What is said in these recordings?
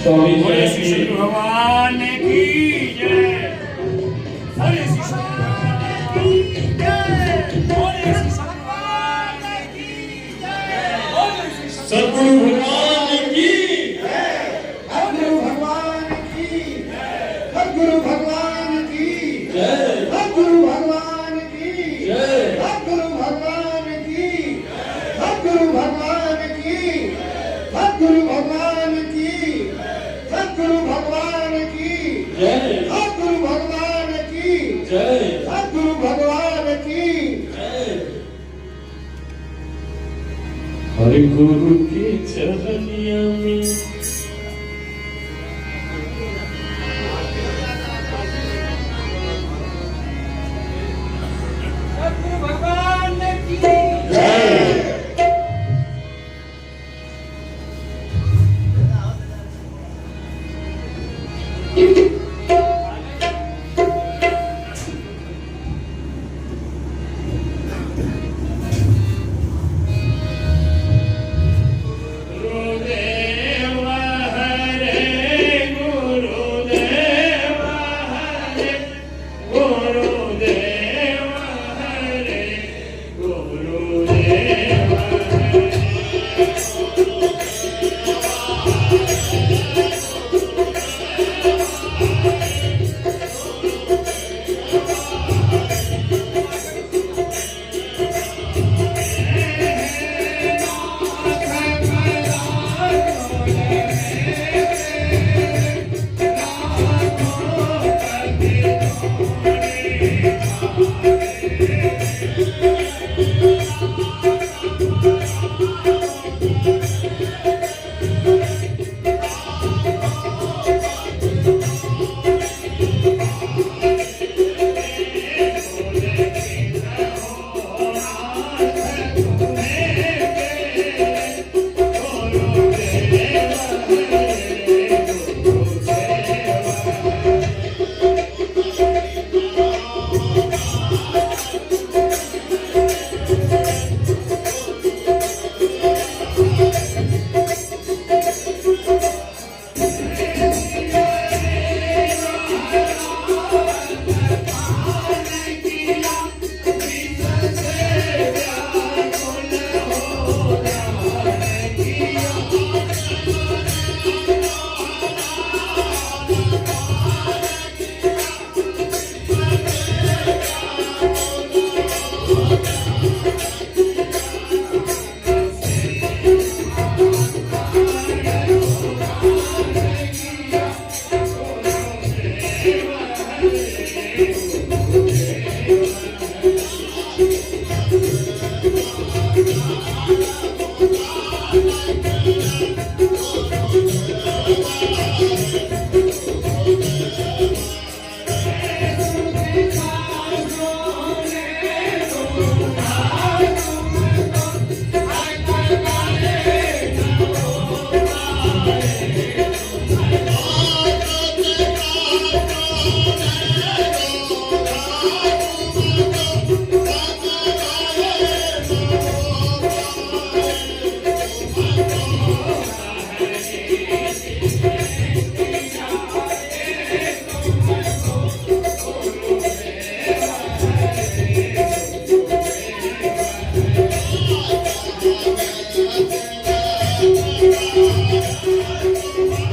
स्वामी बोले श्री शंकर भगवान की जय। बोले श्री शंकर भगवान की जय। बोले श्री शंकर भगवान की जय। बोले श्री सद्गुरु भगवान की सद्गुरु भगवान की सद्गुरु भगवान की जय। सद्गुरु भगवान की जय। सद्गुरु भगवान की सद्गुरु भगवान की सद्गुरु भगवान की सद्गुरु भगवान की जय। सद्गुरु भगवान की जय। सद्गुरु भगवान की जय। हरि गुरु के चरनिया में सद्गुरु भगवान की Thank you.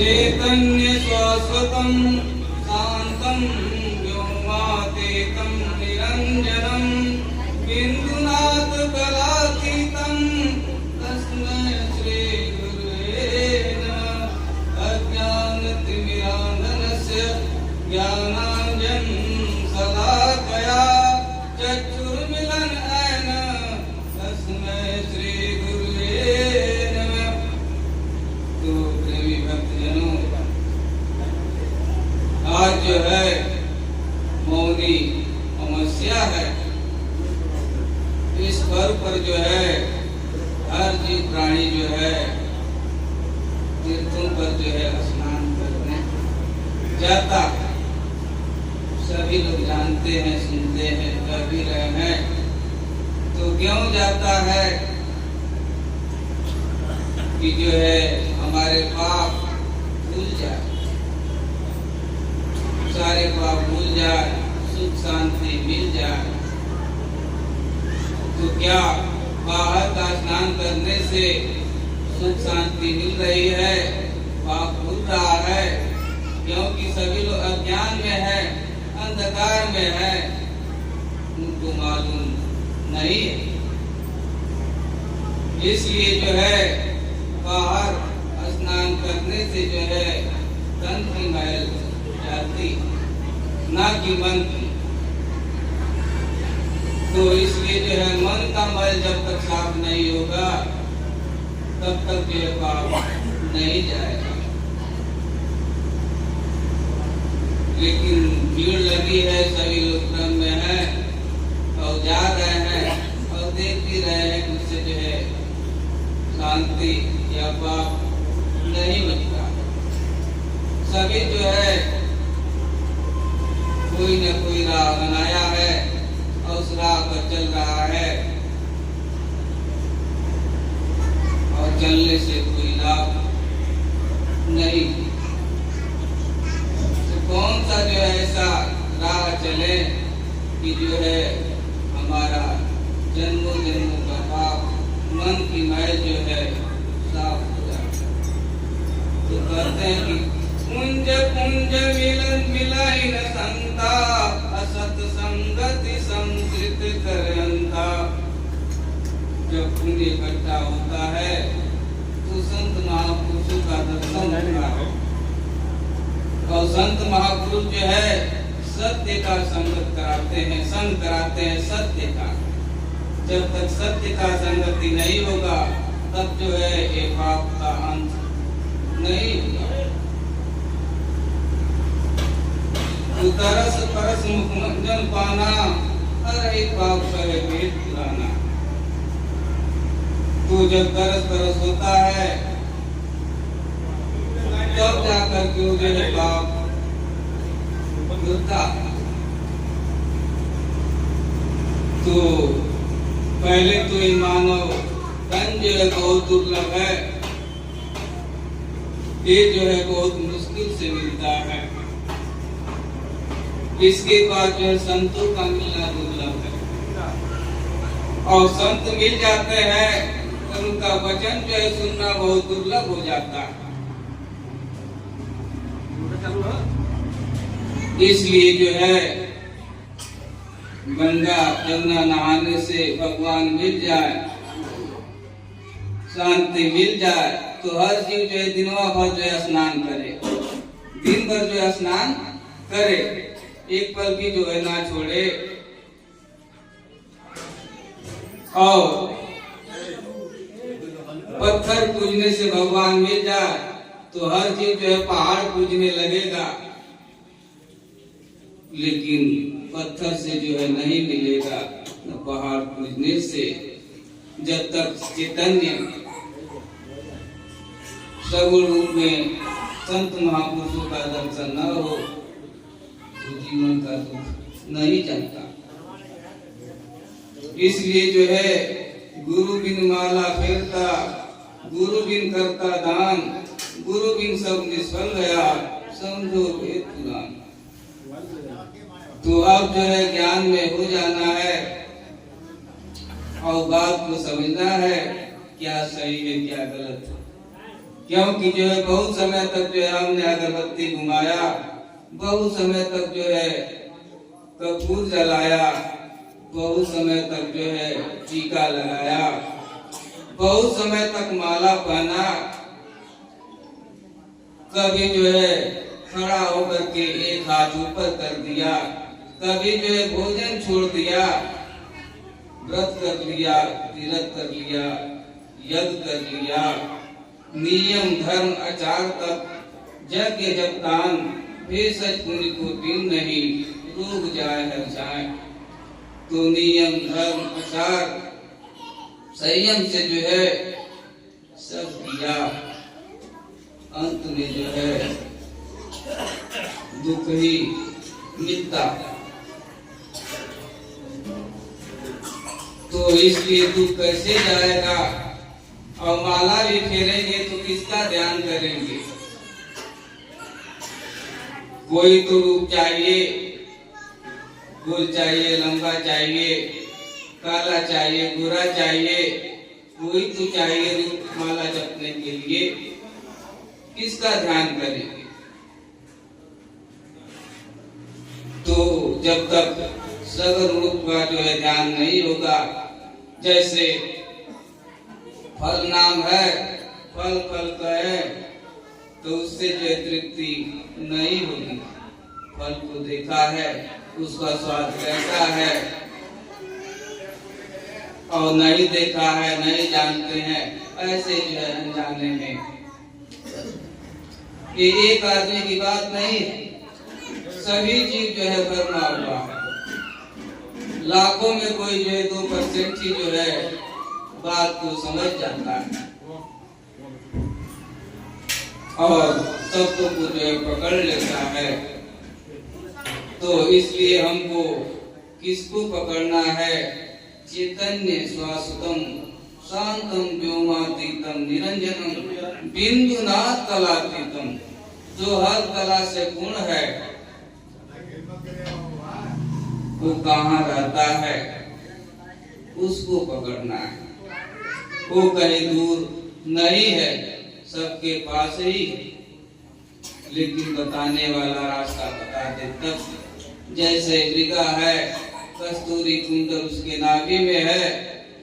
चैतन्य शाश्वतं शान्तं व्योमातीतं निरञ्जनं बिन्दुनाथ कलातीतं तस्मै श्री गुरुवे नमः। अज्ञानतिमिरान्धनस्य ज्ञानाञ्जनं शलाकया चक्षुर्मिलनेन तस्मै श्री गुरुवे नमः। तो प्रेमी भक्तजनों, आज जो है मौनी अमावस्या है। इस पर्व पर जो है हर जीव प्राणी जो है तीर्थों पर जो है स्नान करने जाता है। सभी लोग जानते हैं, सुनते हैं, कर भी रहे हैं। तो क्यों जाता है कि जो है हमारे पाप भूल जाए, सारे पाप भूल जाए, सुख शांति मिल जाए। तो क्या बाहर का स्नान करने से सुख शांति मिल रही है, पाप भूल रहा है? क्योंकि सभी लोग अज्ञान में है, अंधकार में है, उनको मालूम नहीं है। इसलिए जो है बाहर स्नान करने से जो है तन की मैल जाती, ना कि मन की। तो इसलिए जो है मन का मैल जब तक साफ नहीं होगा तब तक जो है पाप नहीं जाएगा। लेकिन भीड़ लगी है, सभी लोग क्रम में है और जा रहे हैं और देख भी रहे हैं कि उससे जो है शांति या पाप नहीं मिलता। सभी जो है कोई न कोई राह बनाया है और उस राह पर चल रहा है और चलने से कोई लाभ नहीं। तो कौन सा जो है ऐसा राह चले कि जो है हमारा जन्मों जन्मों का पाप, मन की मैल जो है साफ हो जाए। तो कहते हैं कि कुंज कुंज मिलन मिलाई न संता, असत संगति संस्कृत करंता। जब पुण्य इकट्ठा होता है तो संत महापुरुषों का दर्शन होता है और संत महापुरुष जो है सत्य का संगत कराते हैं, संग कराते हैं सत्य का। जब तक सत्य का संगति नहीं होगा तब जो है ये पाप का अंत नहीं होगा। तो तरस परस मुखमंजन पाना, हर एक पाप करे पेट पुराना। तो जब तरस तरस होता है तब जाकर के जो है पाप होता। तो पहले तो ये मानव तन जो है बहुत दुर्लभ है, ये जो है बहुत मुश्किल से मिलता है। इसके बाद जो है संतों का मिलना दुर्लभ है और संत मिल जाते हैं तो उनका वचन जो है सुनना बहुत दुर्लभ हो जाता है। इसलिए जो है गंगा जमुना नहाने से भगवान मिल जाए, शांति मिल जाए, तो हर जीव जो है दिनवा भर जो है स्नान करे, दिन भर जो है स्नान करे, एक पल भी जो है ना छोड़े। और पत्थर पूजने से भगवान मिल जाए तो हर जीव जो है पहाड़ पूजने लगेगा, लेकिन पत्थर से जो है नहीं मिलेगा न पहाड़ पूजने से। जब तक चैतन्य सगुण रूप में संत महापुरुषों का दर्शन न हो तो जीवन का दुख नहीं चलता। इसलिए जो है गुरु बिन माला फेरता, गुरु बिन करता दान, गुरु बिन सब निष्फल गया, समझो वेद पुराण। तो अब जो है ज्ञान में हो जाना है और बात को समझना है क्या सही है क्या गलत है, क्योंकि जो है बहुत समय तक जो है हमने अगरबत्ती घुमाया, बहुत समय तक जो है कपूर जलाया, बहुत समय तक जो है टीका लगाया, बहुत समय तक माला पहना, कभी जो है खड़ा होकर के एक हाथ ऊपर कर दिया, कभी जो है भोजन छोड़ दिया, व्रत कर लिया, तीर्थ कर लिया, यज्ञ कर लिया, नियम धर्म आचार तक यज्ञ जब दान भेषज पुण्य को दिन नहीं, रोग जाए हर जाए। तो नियम धर्म आचार संयम से जो है सब किया, अंत में जो है दुख ही मिटता। तो इसलिए दुख कैसे जाएगा, और माला भी फेरेंगे तो किसका ध्यान करेंगे? कोई तो रूप चाहिए, गोल चाहिए, लंबा चाहिए, काला चाहिए, गोरा चाहिए, कोई तो चाहिए रूप माला जपने के लिए। किसका ध्यान करेंगे? तो जब तक सगर रूप का जो है ध्यान नहीं होगा, जैसे फल नाम है, फल फल का है, तो उससे जो है तृप्ति नहीं होगी। फल को देखा है, उसका स्वाद कैसा है, और नहीं देखा है, नहीं जानते हैं, ऐसे जो है अनजाने में। ये एक आदमी की बात नहीं, सभी चीज जो है भरमा हुआ है। लाखों में कोई जो है 2% ही जो है बात को समझ जाता है, और सबको जो है पकड़ लेता है। तो इसलिए हमको किसको पकड़ना है? चैतन्य श्वासतम शांतम व्योमातीतम निरंजनम बिंदुनाथ कलातीतम, जो हर कला से पूर्ण है, वो कहाँ रहता है, उसको पकड़ना है। वो कहीं दूर नहीं है, सबके पास ही, लेकिन बताने वाला रास्ता बता दे तब। जैसे मृगा है, कस्तूरी कुंडल उसके नाभि में है,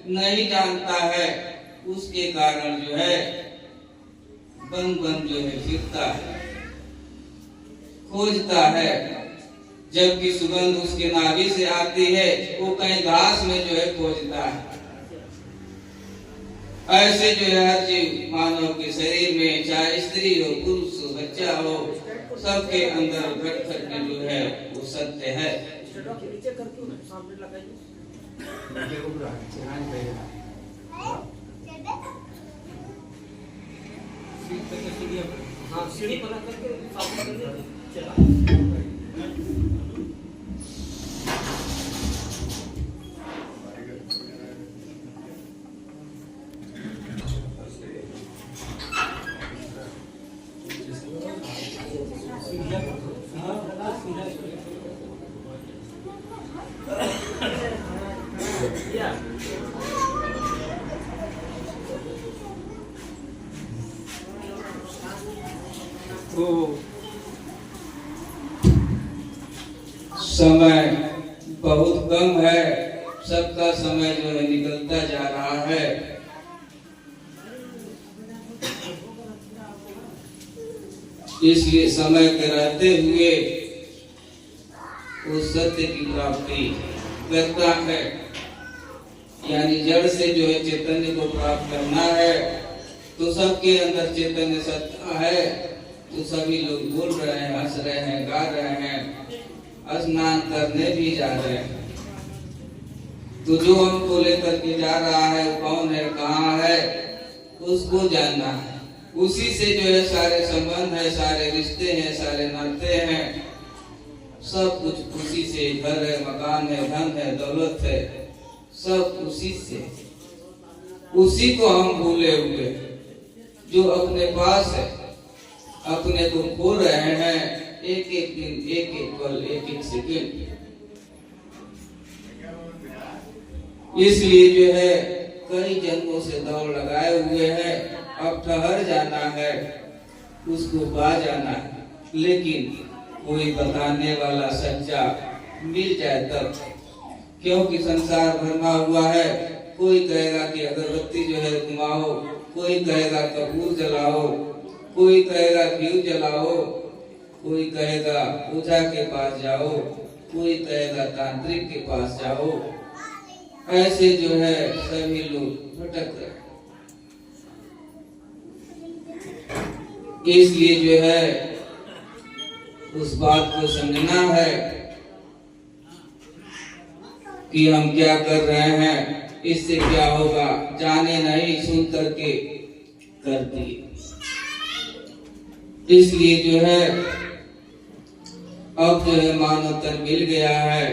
नहीं जानता है, उसके कारण जो है बन बन जो है फिरता है, खोजता है। जबकि सुगंध उसके नाभि से आती है, वो कहीं घास में जो है खोजता है। ऐसे जो है हर जीव मानव के शरीर में, चाहे स्त्री हो, पुरुष हो, बच्चा हो, सबके अंदर घट घट के जो है वो सत्य है। तो समय बहुत कम है, सबका समय जो है निकलता जा रहा है। इसलिए समय के रहते हुए उस सत्य की प्राप्ति करता है। यानी जड़ से जो है चैतन्य को प्राप्त करना है, तो सबके अंदर चैतन्य सत्ता है। तो सभी लोग बोल रहे हैं, हंस रहे हैं, गा रहे हैं, स्नान करने भी जा रहे हैं। तो जो हमको लेकर के जा रहा है कौन है, कहाँ है, उसको जानना है। उसी से जो है सारे संबंध है, सारे रिश्ते हैं, सारे नाते हैं, सब कुछ उसी से। घर है, मकान है, धन है, दौलत है, सब उसी से। उसी को हम भूले हुए, जो अपने पास है, अपने को खो रहे हैं। एक एक दिन, एक एक पल, एक एक सेकंड। इसलिए जो है कई जन्मों से दौड़ लगाए हुए हैं, अब ठहर जाना है, उसको पा जाना है। लेकिन कोई बताने वाला सच्चा मिल जाए तब, क्योंकि संसार भरमा हुआ है। कोई कहेगा कि अगरबत्ती जो है घुमाओ, कोई कहेगा कपूर जलाओ, कोई कहेगा घी जलाओ, कोई कहेगा ओझा के पास जाओ, कोई कहेगा तांत्रिक के पास जाओ। ऐसे जो है सभी लोग भटक रहे। इसलिए जो है उस बात को समझना है कि हम क्या कर रहे हैं, इससे क्या होगा, जाने नहीं सुन करके कर दिए। इसलिए जो है अब जो है मानव तन मिल गया है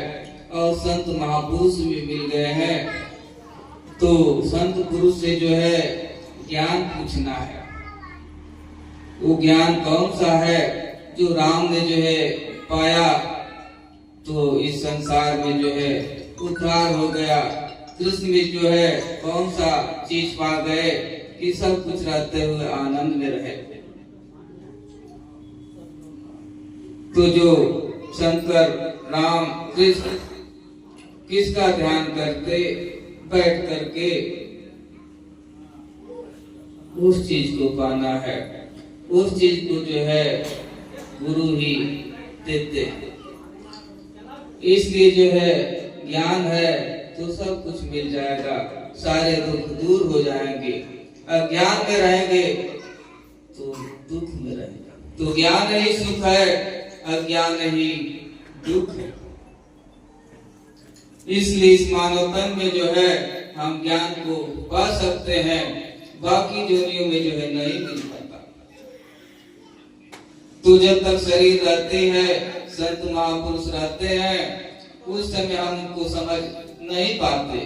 और संत महापुरुष भी मिल गए हैं। तो संत पुरुष से जो है ज्ञान पूछना है। वो ज्ञान कौन सा है जो राम ने जो है पाया, तो इस संसार में जो है उद्धार हो गया। कृष्ण में जो है कौन सा चीज पा गए कि सब कुछ रहते हुए आनंद में रहे। तो जो शंकर राम कृष्ण किसका ध्यान करते बैठ करके उस चीज को पाना है। उस चीज को जो है गुरु ही देते हैं। इसलिए जो है ज्ञान है तो सब कुछ मिल जाएगा, सारे दुख दूर हो जाएंगे। अज्ञान में रहेंगे तो दुख में रहेगा। तो ज्ञान ही सुख है, अज्ञान ही दुख है। इसलिए इस मानवतन में जो है हम ज्ञान को पा सकते हैं, बाकी जोनियों में जो है नहीं मिल पाता। तो जब तक शरीर रहते हैं, संत महापुरुष रहते हैं, उस समय हम उनको समझ नहीं पाते,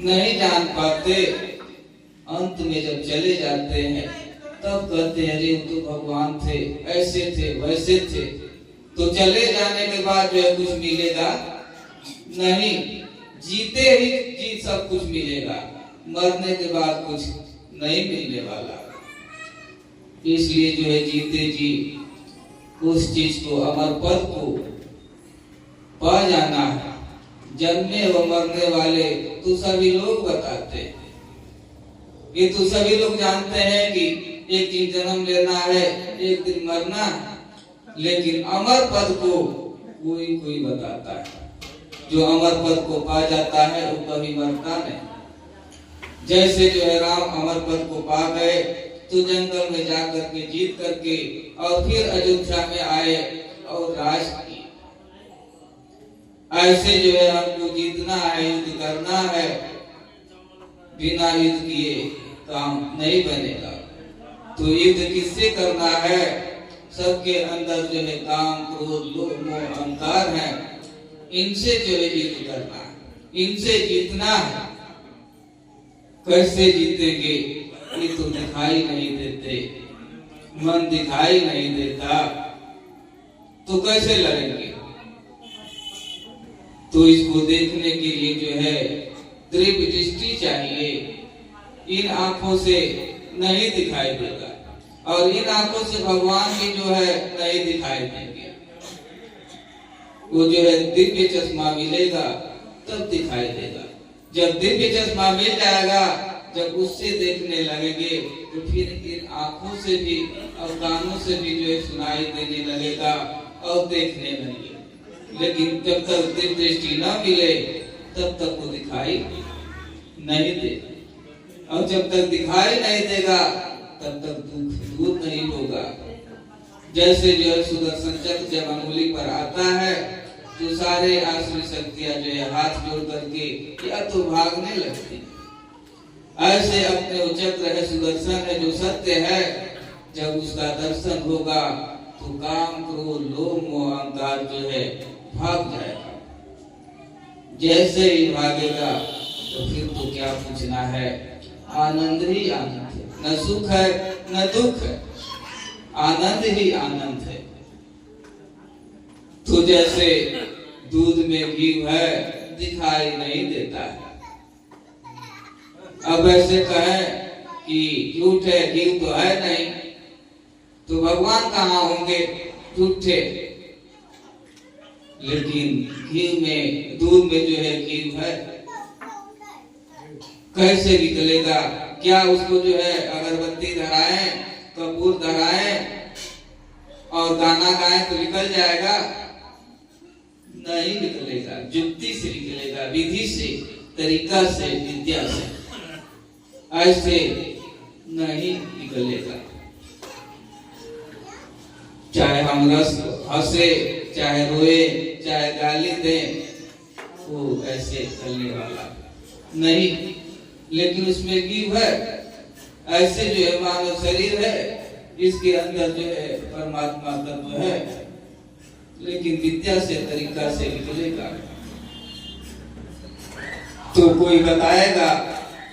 नहीं जान पाते। अंत में जब चले जाते हैं तब कहते हैं अरे तो भगवान थे, ऐसे थे, वैसे थे। तो चले जाने के बाद जो है कुछ मिलेगा नहीं। जीते ही जी सब कुछ मिलेगा, मरने के बाद कुछ नहीं मिलने वाला। इसलिए जो है जीते जी उस चीज को, अमर पद को पा जाना है। जन्मे व मरने वाले तो सभी लोग बताते हैं, ये तो सभी लोग जानते हैं कि एक दिन जन्म लेना है, एक दिन मरना है। लेकिन अमर पद को कोई कोई बताता है। जो अमर पद को पा जाता है वो कभी मरता नहीं। जैसे जो है राम अमर पद को पा गए तो जंगल में जाकर के जीत करके और फिर अयोध्या में आए और राज किए। ऐसे जो है हमको जीतना है, युद्ध करना है। बिना युद्ध किए काम नहीं बनेगा। तो युद्ध किससे करना है? सबके अंदर जो है काम, क्रोध, लोभ, मोह, अहंकार है। इनसे जो है युद्ध करना है, इनसे जीतना है। कैसे जीतेंगे? ये तो दिखाई नहीं देते, मन दिखाई नहीं देता, तो कैसे लड़ेंगे? तो इसको देखने के लिए जो है दिव्य दृष्टि चाहिए। इन आंखों से नहीं दिखाई देगा और इन आंखों से भगवान भी जो है नहीं दिखाई देंगे। वो जो है दिव्य चश्मा मिलेगा तब दिखाई देगा। जब दिव्य चश्मा मिल जाएगा, जब उससे देखने लगेंगे तो फिर इन आंखों से भी और कानों से भी जो है सुनाई देने लगेगा और देखने लगेंगे। लेकिन जब तक दिव्य दृष्टि न मिले तब तक वो दिखाई नहीं देगा। और जब तक दिखाई नहीं देगा तब तक दुख दूर नहीं होगा। जैसे जो है सुदर्शन चक्र जब अंगुली पर आता है तो सारे आसुरी शक्तियां जो है हाथ जोड़ करके या तो भागने लगती। ऐसे अपने वो चक्र है, सुदर्शन है जो सत्य है, जब उसका दर्शन होगा तो काम, क्रोध, लोभ, मोह, अहंकार जो है भाग जाएगा। जैसे ही भागेगा तो फिर तो क्या पूछना है, आनंद ही आनंद है। न सुख है न दुख है, आनंद ही आनंद है। तो जैसे दूध में घी है, दिखाई नहीं देता है। अब ऐसे कहें कि झूठ है, घी तो है नहीं, तो भगवान कहाँ होंगे झूठे। लेकिन घी में, दूध में जो है घी है, कैसे निकलेगा? क्या उसको जो है अगरबत्ती धराए, कपूर धराए और गाना गाए तो निकल जाएगा? नहीं निकलेगा। युक्ति से निकलेगा, विधि से, तरीका से, विद्या से, ऐसे नहीं निकलेगा। चाहे हम हंसे, चाहे रोए, चाहे गाली दें, वो ऐसे चलने वाला नहीं। लेकिन उसमें जीव है, ऐसे जो है मानव शरीर है, इसके अंदर जो है परमात्मा तत्व है, लेकिन विद्या से, तरीका से निकलेगा। तो कोई बताएगा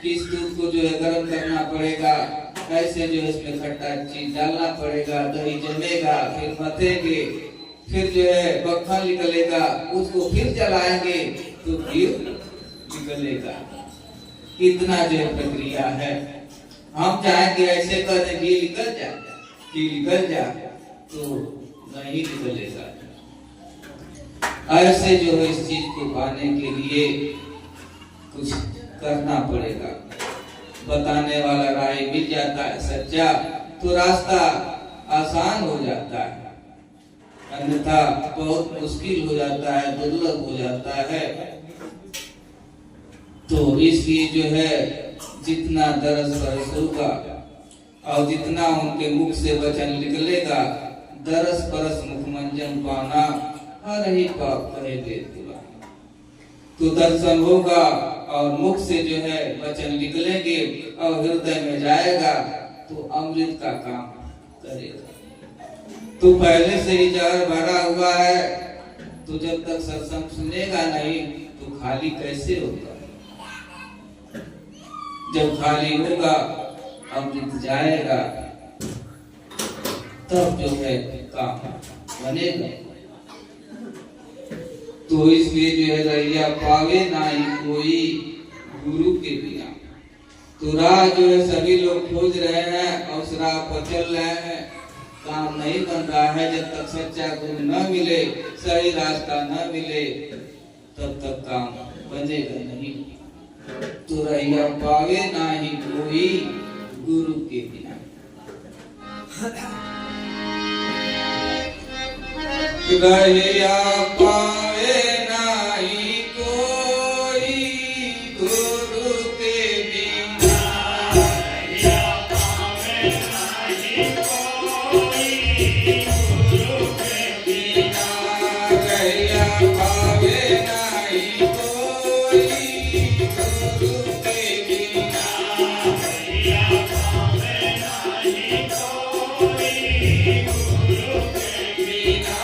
कि इस दूध को जो है गर्म करना पड़ेगा, ऐसे जो है इसमें खट्टा चीज डालना पड़ेगा, दही जमेगा, फिर मथेंगे, फिर जो है मक्खन निकलेगा, उसको फिर जलाएंगे तो घी निकलेगा। इतना जो है प्रक्रिया है। हम चाहेंगे ऐसे कर दे घी निकल जाए, घी निकल जाए, तो नहीं निकलेगा। ऐसे जो है इस चीज को पाने के लिए कुछ करना पड़ेगा। बताने वाला राय मिल जाता है सच्चा, तो रास्ता आसान हो जाता है, अन्यथा बहुत मुश्किल हो जाता है, दुर्लभ हो जाता है। तो इसलिए जो है जितना दरस बरस होगा और जितना उनके मुख से वचन निकलेगा, दरस परस मुखमंजन पाना, हर ही पाप कहे देवा। तो दर्शन होगा और मुख से जो है वचन निकलेंगे और हृदय में जाएगा तो अमृत का काम करेगा। तो पहले से ही जहर भरा हुआ है, तो जब तक सत्संग सुनेगा नहीं तो खाली कैसे होगा? जब खाली होगा, अमृत जाएगा, तब जो है काम बनेगा। तो इसलिए जो है रैया पावे ना ही कोई गुरु के बिना। तो राह जो है सभी लोग खोज रहे हैं और उस राह पर चल रहे हैं, काम नहीं बन रहा है। जब तक सच्चा गुरु न मिले, सही रास्ता न मिले, तब तक काम बनेगा नहीं। तो रैया पावे ना ही कोई गुरु के बिना। रैया पावे ना ही कोई गुरु के बिना। रैया पावे ना ही कोई गुरु के बिना। रैया पावे ना ही कोई गुरु के बिना। रैया पावे ना ही कोई गुरु के बिना।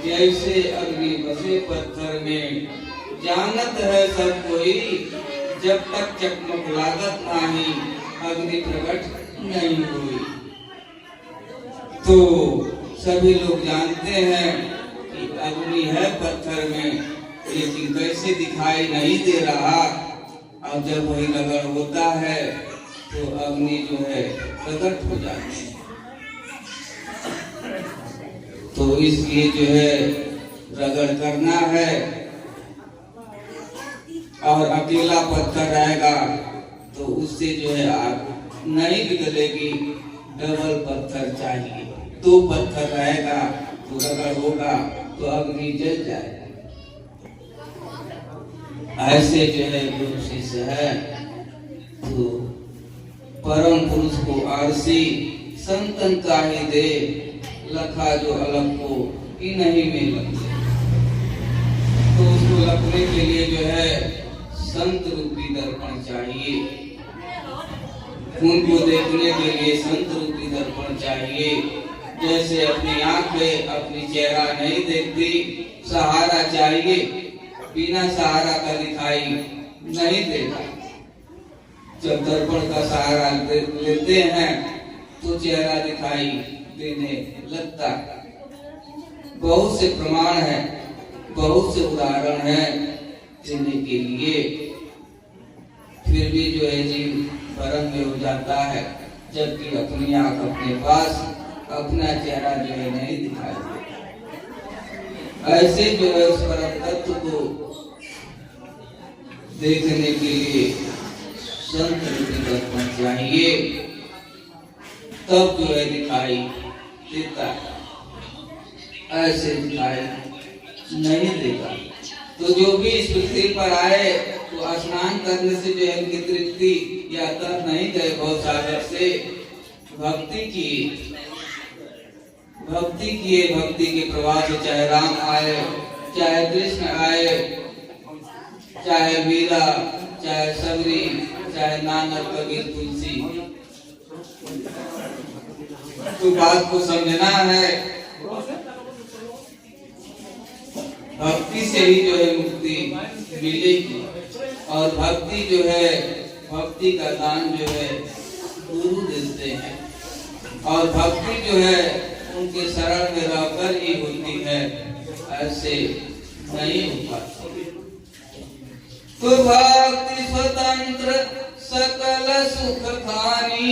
जैसे अग्नि बसे पत्थर में, जानत है सब कोई, जब तक चकमक लागत नाही अग्नि प्रकट नहीं हुई। तो सभी लोग जानते हैं कि अग्नि है पत्थर में, लेकिन कैसे दिखाई नहीं दे रहा। अब जब वही रगड़ होता है तो अग्नि जो है प्रकट हो जाती है। तो इसलिए जो है रगड़ करना है, और अकेला पत्थर रहेगा तो उससे जो है आग नहीं निकलेगी, डबल पत्थर चाहिए। दो पत्थर रहेगा तो रगड़ होगा तो अग्नि जल जाएगा। ऐसे जो है गुरु शिष्य है तो परम पुरुष को आरसी संतन का ही दे, लखा जो अलग को कि नहीं में लगे। तो उसको लखने के लिए जो है संत रूपी दर्पण चाहिए, उनको देखने के लिए संत रूपी दर्पण चाहिए। जैसे अपनी आंखें अपनी चेहरा नहीं देखती, सहारा चाहिए, बिना सहारा का दिखाई नहीं देता। जब दर्पण का सहारा लेते हैं तो चेहरा दिखाई देने लगता। बहुत से प्रमाण है, बहुत से उदाहरण है देने के लिए, फिर भी जो है जीव भ्रम में हो जाता है, जबकि अपनी आंख अपने पास अपना चेहरा जो है नहीं दिखाई देता। ऐसे जो है उस परम तत्व को देखने के लिए संत रूपी दर्पण चाहिए, तब जो है दिखाई देता, ऐसे दिखाई नहीं देगा। तो जो भी इस पृथ्वी पर आए तो स्नान करने से जो है उनकी तृप्ति या तर नहीं गए, बहुत सागर से भक्ति की, भक्ति किए, भक्ति के प्रवाह से चाहे राम आए, चाहे कृष्ण आए, चाहे मीरा, चाहे सबरी, चाहे नानक, कबीर, तुलसी। तो बात को समझना है, भक्ति से ही जो है मुक्ति मिलेगी। और भक्ति जो है, भक्ति का दान जो है गुरु देते हैं, और भक्ति जो है उनके शरण में रहकर ही होती है, ऐसे नहीं हो पाती। तो भक्ति स्वतंत्र सकल सुख खानी,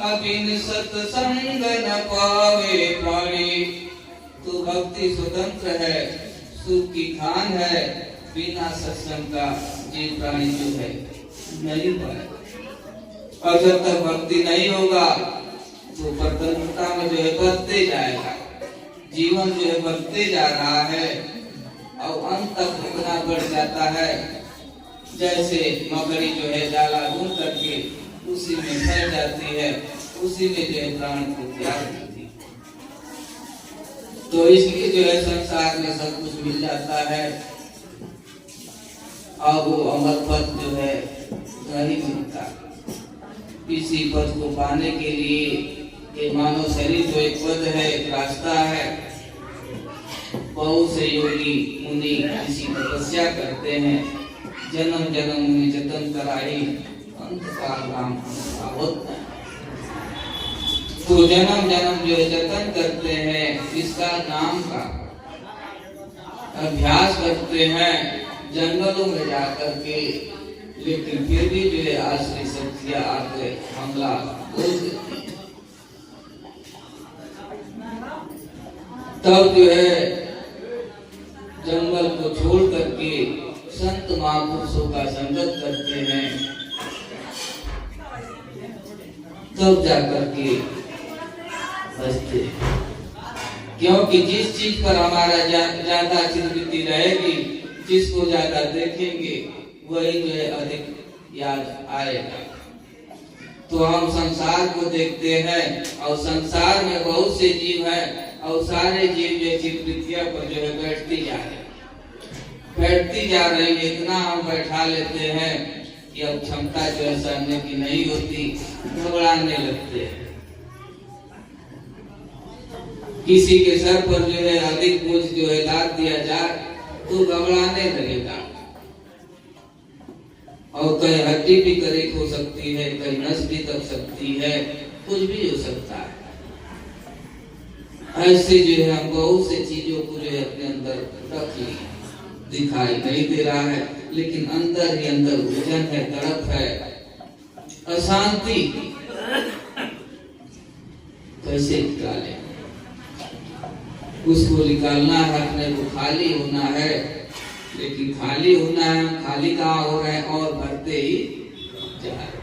अबिन सत्संग न पावे प्राणी। तो भक्ति स्वतंत्र है, सुख की खान है, बिना सत्संग का जीव प्राणी जो है नहीं पाए। और जब तक भक्ति नहीं होगा तो प्रतंत्रता में जो है बढ़ते जाएगा, जीवन जो है बढ़ते जा रहा है, और अंत तक इतना बढ़ जाता है जैसे मकड़ी जो है जाला घूम करके उसी में फैल जाती है, उसी में जो है प्राण को त्याग देती है। तो इसलिए जो है संसार में सब कुछ मिल जाता है, और वो अमर पद जो है नहीं मिलता। इसी पद को पाने के लिए ये मानव शरीर जो एक पद है, एक रास्ता है। बहुत से योगी मुनि इसी तपस्या करते हैं, जन्म जन्म में जतन कराई, अंत काल राम आवत। तो जन्म जन्म जो है जतन करते हैं, इसका नाम का अभ्यास करते हैं जंगलों में जाकर के, लेकिन फिर भी जो है आश्रय शक्तियां आके हमला बोल देती। तब जो है जंगल को छोड़ करके संत महापुरुषों का संगत करते हैं, तब जाकर के बचते। क्योंकि जिस चीज पर हमारा ज्यादा चिंतित रहेगी, जिसको ज्यादा देखेंगे, वही जो है अधिक याद आएगा। तो हम संसार को देखते हैं, और संसार में बहुत से जीव हैं, और सारे जीव जो चित्रितिया पर जो है बैठती जा रही है। इतना हम बैठा लेते हैं कि अब क्षमता जो है सहने की नहीं होती, घबराने लगते हैं। किसी के सर पर जो है अधिक बोझ जो है लाद दिया जाए तो घबराने लगेगा, और कहीं हड्डी भी करीब हो सकती है, कहीं नस भी दब सकती है, कुछ भी हो सकता है। ऐसे जो है हम बहुत से चीजों को जो है अपने अंदर रख लिए, दिखाई नहीं दे रहा है, लेकिन अंदर ही अंदर उलझन है, तड़प है, अशांति। कैसे निकाले? उसको निकालना है, अपने को खाली होना है। लेकिन खाली होना है, खाली कहाँ हो रहे हैं और भरते ही जा रहे।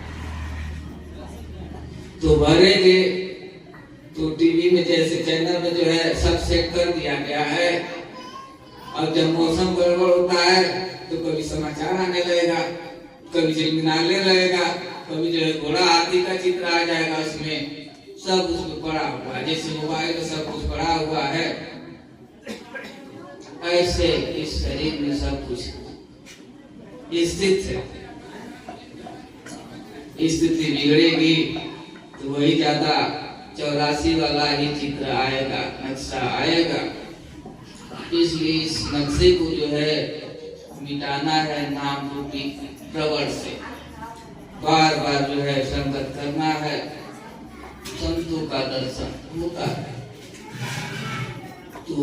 तो भरेंगे तो टीवी में जैसे चैनल में जो है सब सेट कर दिया गया है। और जब मौसम गड़बड़ होता है तो कभी समाचार आने लगेगा, कभी झिलमिलाने लगेगा, कभी जो है घोड़ा हाथी का चित्र आ जाएगा, उसमें सब उसमें पड़ा हुआ है, जैसे मोबाइल में सब कुछ पड़ा हुआ है। ऐसे इस शरीर में सब कुछ स्थित है। स्थिति बिगड़ेगी तो वही ज्यादा 84 वाला ही चित्र आएगा, नक्शा आएगा। इसलिए इस नक्शे को जो है मिटाना है नाम रूपी प्रवर से। बार बार जो है संगत करना है, संतों का दर्शन होता है तो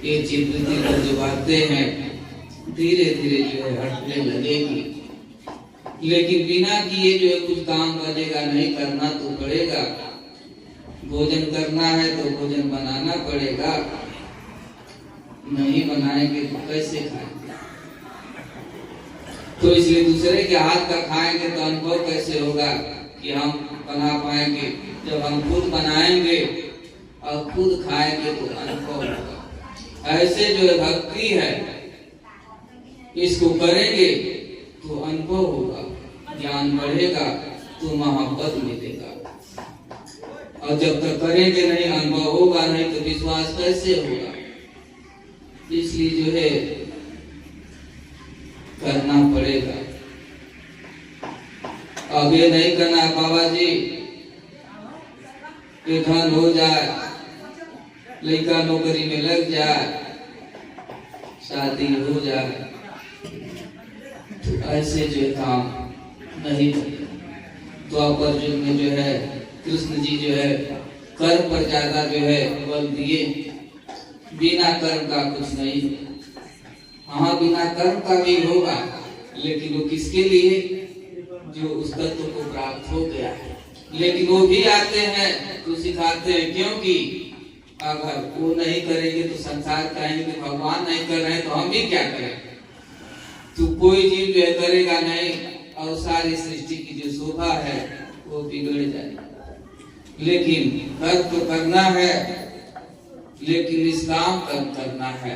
ये चित्रवृत्ति पर जो बातें हैं धीरे धीरे जो है हटने लगेगी। लेकिन बिना किए जो है कुछ काम बनेगा नहीं, करना तो पड़ेगा। भोजन करना है तो भोजन बनाना पड़ेगा, नहीं बनाएंगे तो कैसे खाएंगे? तो इसलिए दूसरे के हाथ का खाएंगे तो अनुभव कैसे होगा कि हम बना पाएंगे? जब हम खुद बनाएंगे और खुद खाएंगे तो अनुभव होगा। ऐसे जो है भक्ति है, इसको करेंगे तो अनुभव होगा, ज्ञान बढ़ेगा तो मोहब्बत मिलेगा। और जब तक करेंगे नहीं, अनुभव होगा नहीं तो विश्वास कैसे होगा? इसलिए जो है करना पड़ेगा। अब ये नहीं करना बाबा जी कि धन हो जाए, लड़का नौकरी में लग जाए, शादी हो जाए, तो ऐसे जो है काम नहीं करेगा। द्वापर युग में जो है कृष्ण जी जो है कर्म पर ज्यादा जो है बल दिए, बिना कर्म का कुछ नहीं। हाँ, बिना कर्म का भी होगा, लेकिन वो किसके लिए? जो उस तत्व को प्राप्त हो गया है। लेकिन वो भी आते हैं तो सिखाते हैं, क्योंकि अगर वो नहीं करेंगे तो संसार कहेंगे भगवान नहीं कर रहे हैं तो हम भी क्या करें? तो कोई जीव जो है करेगा नहीं और सारी सृष्टि की जो शोभा है वो बिगड़ जाएगी। लेकिन कर्म तो करना है, लेकिन निष्काम कर्म करना है।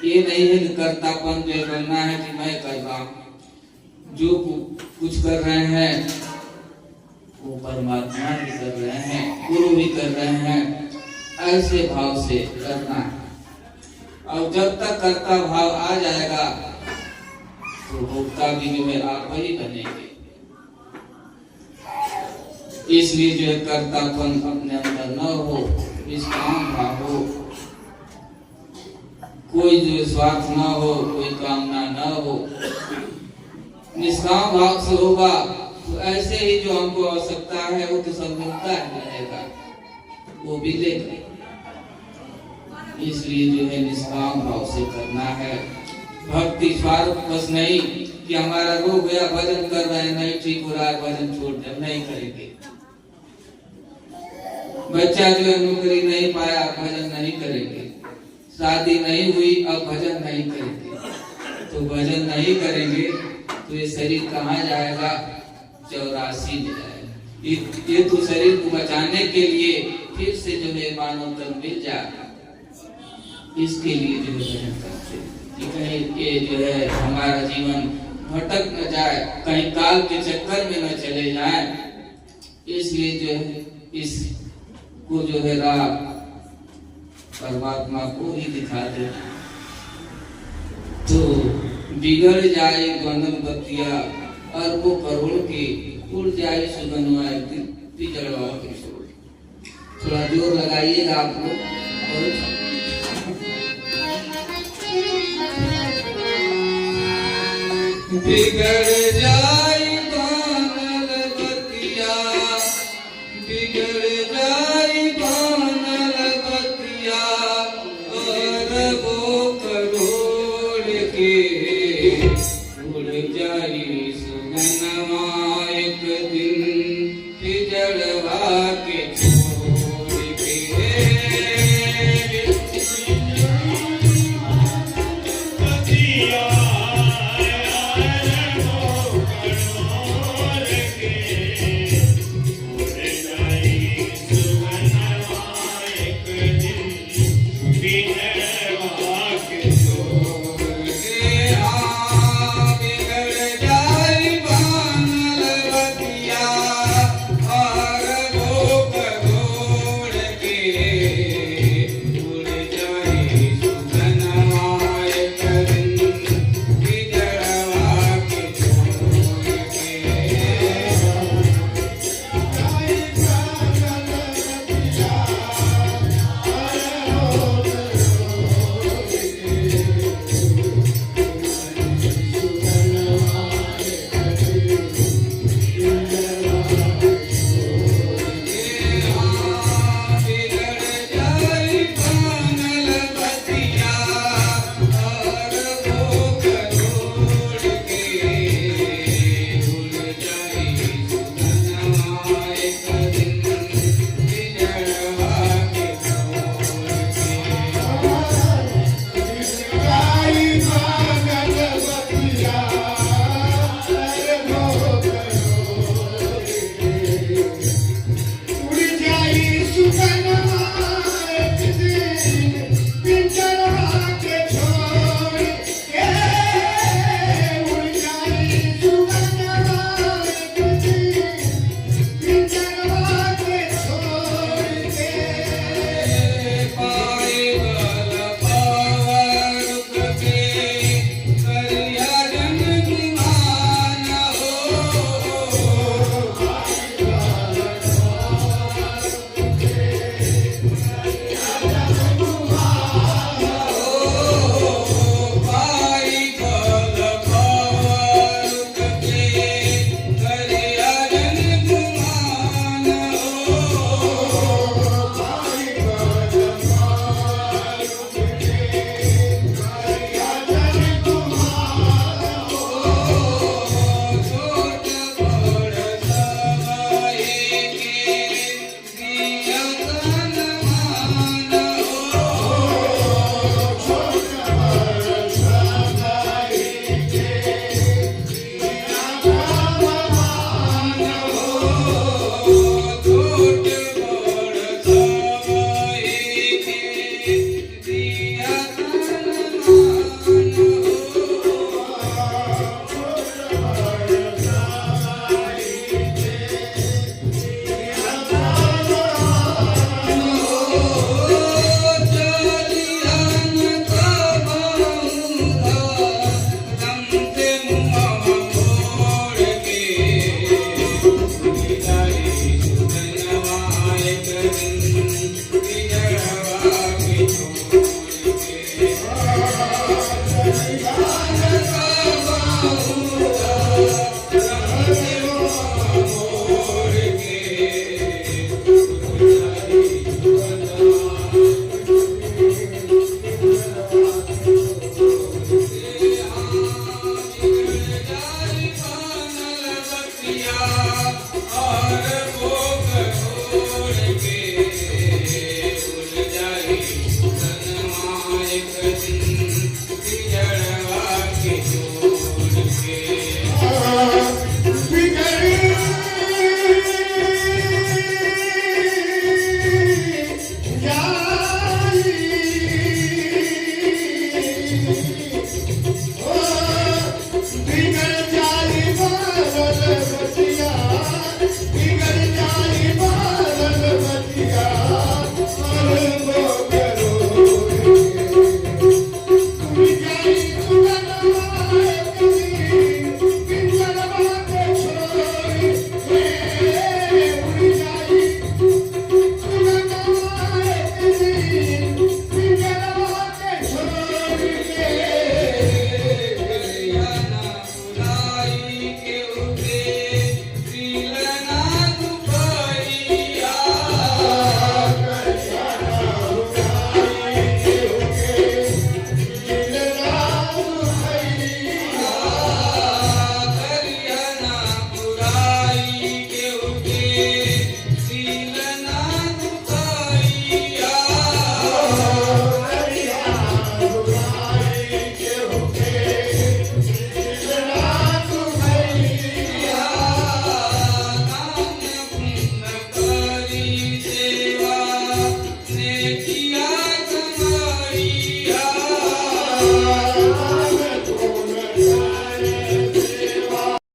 ये नहीं है कि कर्तापन जो करना है कि मैं कर रहा हूँ। जो कुछ कर रहे हैं वो परमात्मा भी कर रहे हैं, गुरु भी कर रहे हैं, ऐसे भाव से करना है। और जब तक कर्ता भाव आ जाएगा तो भोक्ता भी जो है आप ही बनेंगे। इसलिए जो है कर्तापन अपने अंदर न हो, निष्काम भाव हो, कोई जो स्वार्थ न हो, कोई कामना न हो, निष्काम भाव से होगा तो ऐसे ही जो हमको आवश्यकता है वो तो सब मिलता ही रहेगा, वो भी देगा। इसलिए जो है निष्काम भाव से करना है। भक्ति स्वार्थ बस नहीं कि हमारा रोग गया भजन कर रहे हैं, नहीं ठीक हो रहा है भजन छोड़ दे, नहीं करेंगे। बच्चा जो है नौकरी नहीं पाया, भजन नहीं करेंगे। शादी नहीं हुई, अब भजन नहीं करेंगे। तो भजन नहीं करेंगे तो ये शरीर कहाँ जाएगा? 84 में जाएगा। ये तो शरीर को बचाने के लिए फिर से जो है मानव तन मिल जाएगा। इसके लिए जो भजन करते कि कहीं ये जो है हमारा जीवन भटक न जाए, कहीं काल के चक्कर में न चले जाए। इसलिए जो है इसको जो है राह परमात्मा को ही दिखा दे तो बिगड़ जाए बंधन बतिया, अरबों करोड़ की उड़ जाए सुगनवा बिगड़वा के छोड़। थोड़ा जोर लगाइएगा आप लोग। बिगड़ जाए बानल बिगड़ जाए